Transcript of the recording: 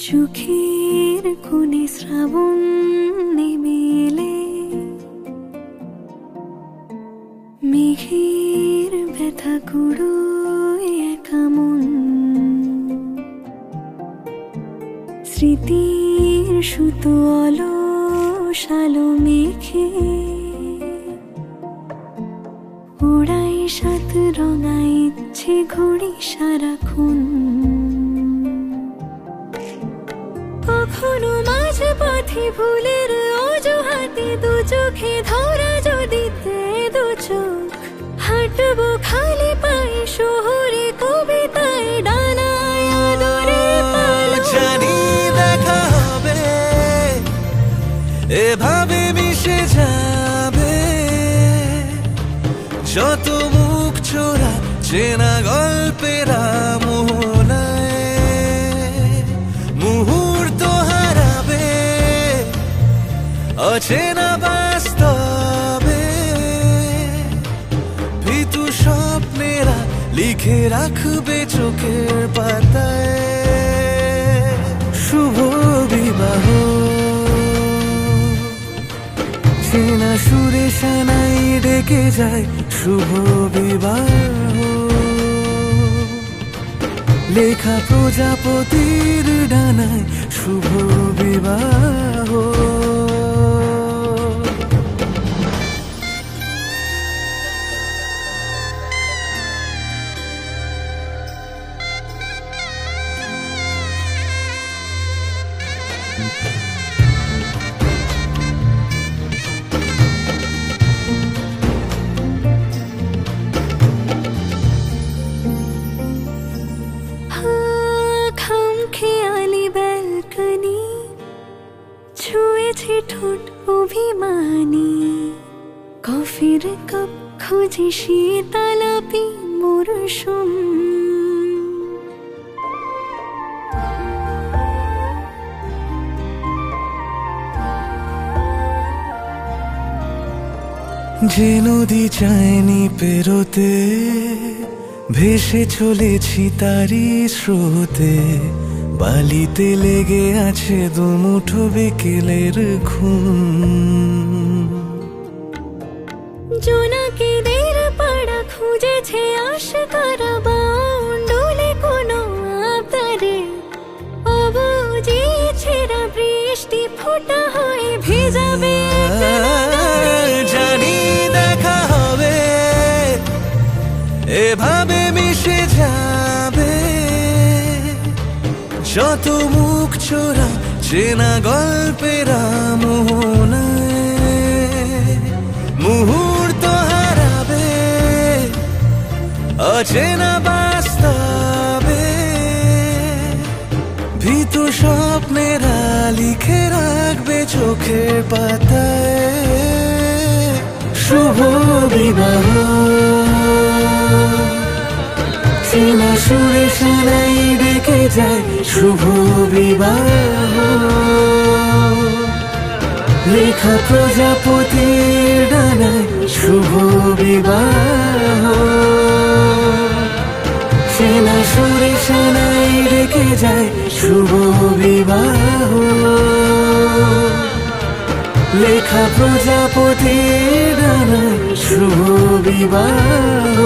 চোখের কোণে শ্রাবণ নেমে এলে মেঘের ব্যথা কুড়োয় একা মন, স্মৃতির সুতো অলস আলো মেঘে ওড়াই সাত রঙা ইচ্ছে ঘড়ি সারাক্ষণ। কখনো মাঝে পথে ভুলের অজুহাতে দু চোখে ধরা যদি দু চোখ, হাঁটবো খালি পায়ে শহরে কবিতায় ডানায় আদরে পালো। জানি দেখা হবে, এভাবে মিশে যাবে যত মুখ চোরা চেনা গল্পের মোহনায়। মুহূর্ত হারাবে অচেনা বাস্তবে, ভীতু স্বপ্নেরা লিখে রাখবে চোখের পাতায়। শুভ বিবাহ চেনা সুরে সানাই ডেকে যায়, শুভ বিবাহ লেখা প্রজাপতির ডানায়, শুভ বিবাহ। খামখেয়ালি ব্যালকনি ছুঁয়েছে ঠোঁট অভিমানী, কফির কাপ খুঁজে শীতলাপি মরশুম। যে নদী চায়নি পেরোতে, ভেসে চলেছি তারি স্রোতে। বালিতে লেগে আছে দুমুঠো বিকেলের ঘুম। জোনাকিদের পাড়া খুঁজেছে আশকারা বাউন্ডুলে কোনো আবদারে, অবুঝে ছেঁড়া বৃষ্টি ফোঁটা হয়ে ভেজাবে। জানি দেখা হবে, এভাবে মিশে যাবে যত মুখ চোরা চেনা গল্পের মোহনায়। মুহূর্ত হারাবে অচেনা বাস্তবে, ভীতু স্বপ্নেরা লিখে রাখবে চোখের পাতায়। শুভ বিবাহ চেনা সুরে সানাই ডেকে যায়, শুভ বিবাহ লেখা প্রজাপতির ডানায়, শুভ বিবাহ। চেনা সুরে সানাই ডেকে যায়, শুভ বিবাহ লেখা প্রজাপতির ডানায়, শুভ বিবাহ।